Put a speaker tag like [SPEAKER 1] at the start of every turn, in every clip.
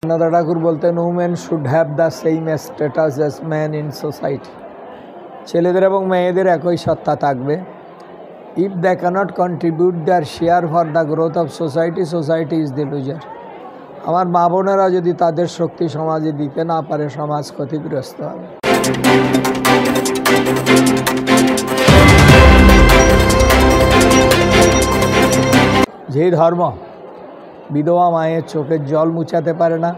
[SPEAKER 1] Another ঠাকুর বলতেন women should have the same status as men in society. ছেলেদের এবং মেয়েদের একই সত্তা থাকবে। If they cannot contribute their share for the growth of society, society is the loser. আমার মা বোনেরা যদি তাদের শক্তি সমাজে দিতে না পারে, সমাজ ক্ষতিগ্রস্ত হবে। যে ধর্ম বিধবা মায়ের চোখের জল মুছাতে পারে না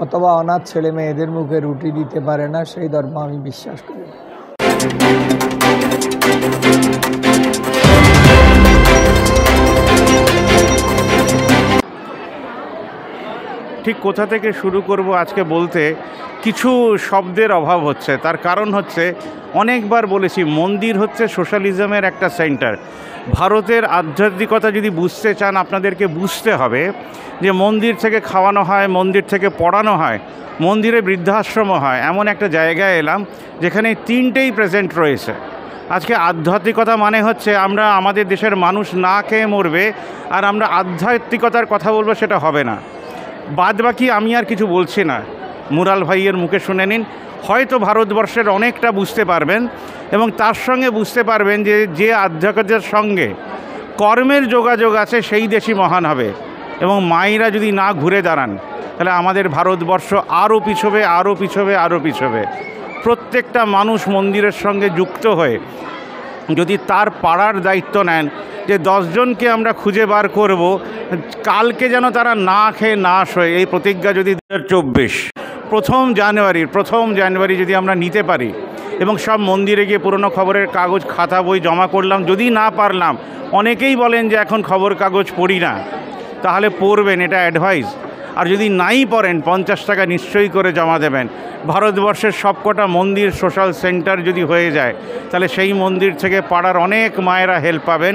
[SPEAKER 1] অথবা অনাথ ছেলে মেয়েদের মুখে রুটি দিতে পারে না, সেই ধর্ম আমি বিশ্বাস করি না।
[SPEAKER 2] ঠিক কোথা থেকে শুরু করব আজকে বলতে, কিছু শব্দের অভাব হচ্ছে। তার কারণ হচ্ছে, অনেকবার বলেছি, মন্দির হচ্ছে সোশ্যালিজমের একটা সেন্টার। ভারতের আধ্যাত্মিকতা যদি বুঝতে চান, আপনাদেরকে বুঝতে হবে যে মন্দির থেকে খাওয়ানো হয়, মন্দির থেকে পড়ানো হয়, মন্দিরে বৃদ্ধাশ্রমও হয়। এমন একটা জায়গায় এলাম যেখানে তিনটেই প্রেজেন্ট রয়েছে। আজকে আধ্যাত্মিকতা মানে হচ্ছে আমরা আমাদের দেশের মানুষ না খেয়ে মরবে আর আমরা আধ্যাত্মিকতার কথা বলবো, সেটা হবে না। বাদ বাকি আমি আর কিছু বলছি না, মুরাল ভাইয়ের মুখে শুনে নিন। হয়তো ভারতবর্ষের অনেকটা বুঝতে পারবেন এবং তার সঙ্গে বুঝতে পারবেন যে যে আধ্যাত্মিকতার সঙ্গে কর্মের যোগাযোগ আছে সেই দেশই মহান হবে। এবং মায়েরা যদি না ঘুরে দাঁড়ান, তাহলে আমাদের ভারতবর্ষ আরও পিছবে, আরও পিছবে, আরও পিছবে। প্রত্যেকটা মানুষ মন্দিরের সঙ্গে যুক্ত হয়ে যদি তার পাড়ার দায়িত্ব নেন যে 10 জনকে আমরা খুঁজে বার করব, কালকে যেন তারা না খেয়ে না শোয়, এই প্রতিজ্ঞা যদি 2024 প্রথম জানুয়ারি যদি আমরা নিতে পারি এবং সব মন্দিরে গিয়ে পুরনো খবরের কাগজ, খাতা, বই জমা করলাম, যদি না পারলাম, অনেকেই বলেন যে এখন খবর কাগজ পড়ি না, তাহলে পড়বেন, এটা অ্যাডভাইস। আর যদি নাই পড়েন, 50 টাকা নিশ্চয়ই করে জমা দেবেন। ভারতবর্ষের সবকটা মন্দির সোশ্যাল সেন্টার যদি হয়ে যায়, তাহলে সেই মন্দির থেকে পাড়ার অনেক মায়েরা হেল্প পাবেন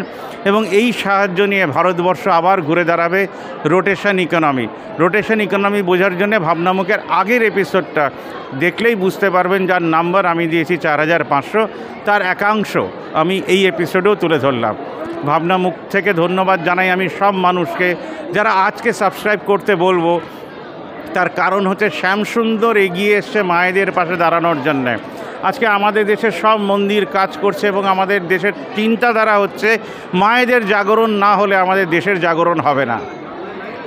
[SPEAKER 2] এবং এই সাহায্য নিয়ে ভারতবর্ষ আবার ঘুরে দাঁড়াবে রোটেশন ইকোনমি বোঝার জন্য ভাবনামুখের আগের এপিসোডটা দেখলেই বুঝতে পারবেন, যার নাম্বার আমি দিয়েছি 4500, তার একাংশ আমি এই এপিসোডেও তুলে ধরলাম। ভাবনামুখ থেকে ধন্যবাদ জানাই আমি সব মানুষকে যারা আজকে সাবস্ক্রাইব করতে বলবো। তার কারণ হচ্ছে শ্যামসুন্দর এগিয়ে এসছে মায়েদের পাশে দাঁড়ানোর জন্যে। আজকে আমাদের দেশের সব মন্দির কাজ করছে এবং আমাদের দেশের চিন্তাধারা হচ্ছে মায়েদের জাগরণ না হলে আমাদের দেশের জাগরণ হবে না।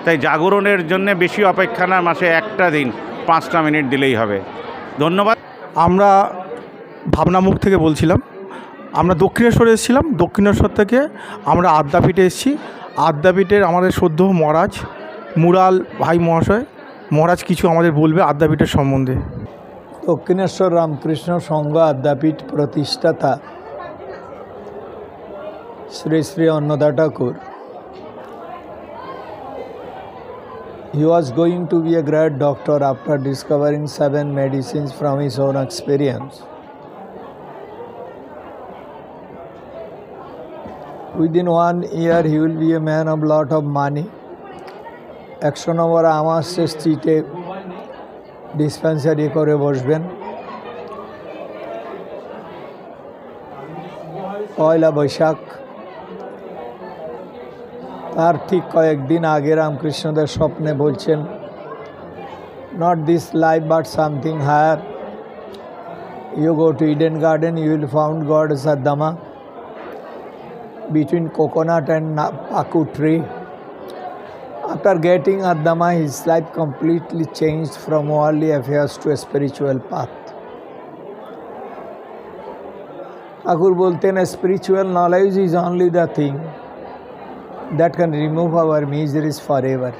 [SPEAKER 2] তাই জাগরণের জন্য বেশি অপেক্ষা না, মাসে একটা দিন 5টা মিনিট দিলেই হবে। ধন্যবাদ।
[SPEAKER 3] আমরা ভাবনামুখ থেকে বলছিলাম, আমরা দক্ষিণেশ্বরে এসেছিলাম। দক্ষিণেশ্বর থেকে আমরা আদ্যাপীঠে এসেছি। আদ্যাপীঠের আমাদের সদ্য মহারাজ মুরাল ভাই মহারাজ কিছু আমাদের বলবে আদ্যাপীঠের সম্বন্ধে।
[SPEAKER 1] দক্ষিণেশ্বর রামকৃষ্ণ সংঘ আদ্যাপীঠ প্রতিষ্ঠাতা শ্রী শ্রী অন্নদা ঠাকুর, he was going to be a great doctor after discovering 7 medicines from his own experience. Within 1 year he will be a man of lot of money. 100 নম্বর আমাসে স্ট্রিটে ডিসপেন্সারি করে বসবেন। পয়লা বৈশাখ তার ঠিক কয়েকদিন আগে রামকৃষ্ণদেব স্বপ্নে বলছেন, not this life but something higher, you go to Eden garden, you will found God সাদ্দামা between coconut and paku tree. After getting Adama, his life completely changed from worldly affairs to a spiritual path. Thakur bolten, spiritual knowledge is only the thing that can remove our miseries forever.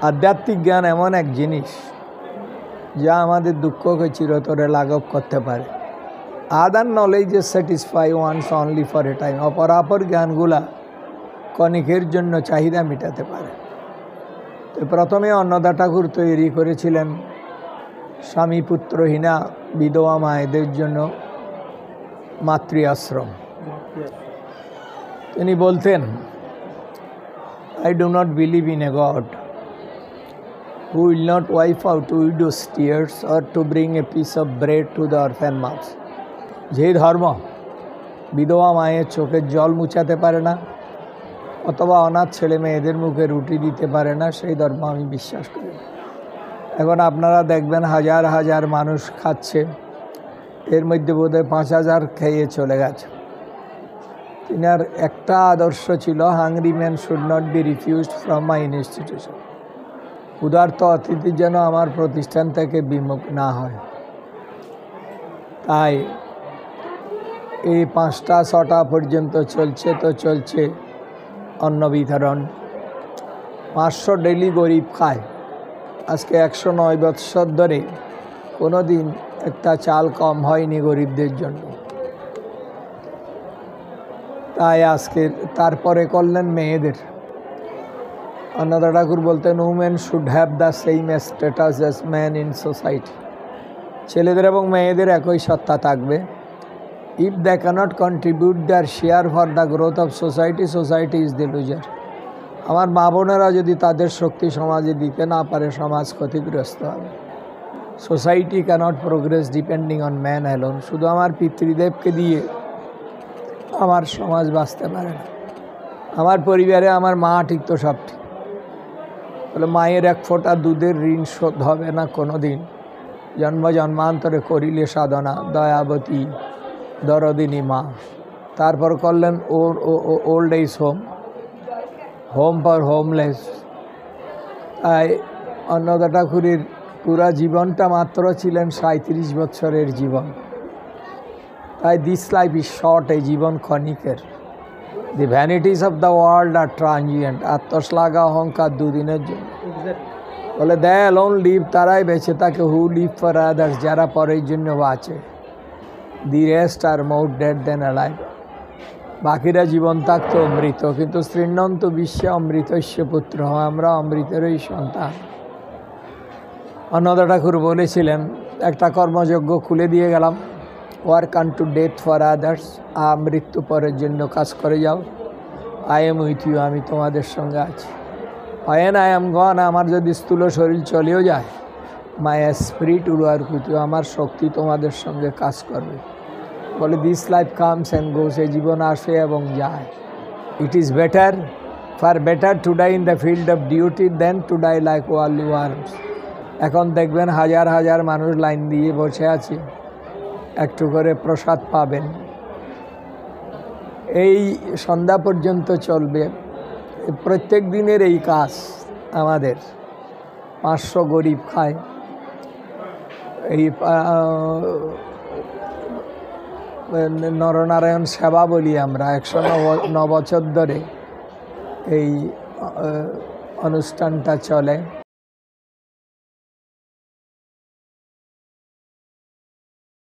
[SPEAKER 1] আধ্যাত্মিক জ্ঞান এমন এক জিনিস যা আমাদের দুঃখকে চিরতরে লাঘব করতে পারে। আদার নলেজে satisfy once only for a time. অপরাপর জ্ঞানগুলা ক্ষণিকের জন্য চাহিদা মেটাতে পারে। তো প্রথমে অন্নদা ঠাকুর তৈরি করেছিলেন স্বামী পুত্রহীনা বিধবা মায়েদের জন্য মাতৃ আশ্রম। তিনি বলতেন, I do not believe in a god who will not wipe out widows' tears or to bring a piece of bread to the orphan mouths. যে ধর্ম বিধবা মায়ের চোখের জল মুছাতে পারে না অথবা অনাথ ছেলে মেয়েদের মুখে রুটি দিতে পারে না, সেই ধর্ম আমি বিশ্বাস করি না। এখন আপনারা দেখবেন হাজার হাজার মানুষ খাচ্ছে, এর মধ্যে বোধহয় 5,000 খেয়ে চলে গেছে। তিনার একটা আদর্শ ছিল, hungry man should not be refused from my institution. ক্ষুধার্ত অতিথি যেন আমার প্রতিষ্ঠান থেকে বিমুখ না হয়। তাই এই 5টা-6টা পর্যন্ত চলছে অন্ন বিতরণ। 500 ডেলি গরিব খায়। আজকে 109 বৎসর ধরে কোনো দিন একটা চাল কম হয়নি গরিবদের জন্য। তাই আজকে তারপরে করলেন মেয়েদের। অন্নদা ঠাকুর বলতেন, women should have the same status as man in society. ছেলেদের এবং মেয়েদের একই সত্তা থাকবে। If they cannot contribute their share for the growth of society, society is the loser. আমার মা বোনেরা যদি তাদের শক্তি সমাজে দিতে না পারে, সমাজ ক্ষতিগ্রস্ত হবে। Society cannot progress depending on man alone. শুধু আমার পিতৃদেবকে দিয়ে আমার সমাজ বাঁচতে পারে না। আমার পরিবারে আমার মা ঠিক তো সব ঠিক, তাহলে মায়ের 1 ফোঁটা দুধের ঋণ শোধ হবে না কোনো দিন। জন্ম জন্মান্তরে করিলে সাধনা, দয়াবতী দরদিনী মা। তারপর করলেন old age home for homeless. তাই অন্নদা ঠাকুরের পুরা জীবনটা মাত্র ছিলেন 37 বছরের জীবন। তাই দিস লাইফ ইজ শর্ট, এই জীবন ক্ষণিকের। The vanities of the world are transient. আত্মশ্লাঘা অহংকার দুদিনের জন্য। বলে দে অ্যালোন লিভ, তারাই বেঁচে থাকে। হু লিভ ফর আদার্স, যারা পরের জন্য বাঁচে। The rest are more dead than alive. বাকিরা জীবন থাকতো অমৃত, কিন্তু শ্রীনন্ত বিশ্বে অমৃতস্য পুত্র। আমরা অমৃতেরই সন্তান। অন্নদা ঠাকুর বলেছিলেন, একটা কর্মযজ্ঞ খুলে দিয়ে গেলাম, work unto death for others. মৃত্যু পরের জন্য কাজ করে যাও। আই এম উইথ ইউ, আমি তোমাদের সঙ্গে আছি। হোয়েন আই এম গন, আমার যদি স্থূল শরীর চলেও যায়, my spirit will work with you, আমার শক্তি তোমাদের সঙ্গে কাজ করবে। বলে this life comes and goes, এই জীবন আসে এবং যায়। It is better to die in the field of duty than to die like worldly worms. এখন দেখবেন হাজার হাজার মানুষ লাইন দিয়ে বসে আছে, একটু করে প্রসাদ পাবেন। এই সন্ধ্যা পর্যন্ত চলবে প্রত্যেক দিনের এই কাজ আমাদের। 500 গরিব খায়। এই নরনারায়ণ সেবা বলি আমরা। 109 বছর ধরে এই অনুষ্ঠানটা চলে।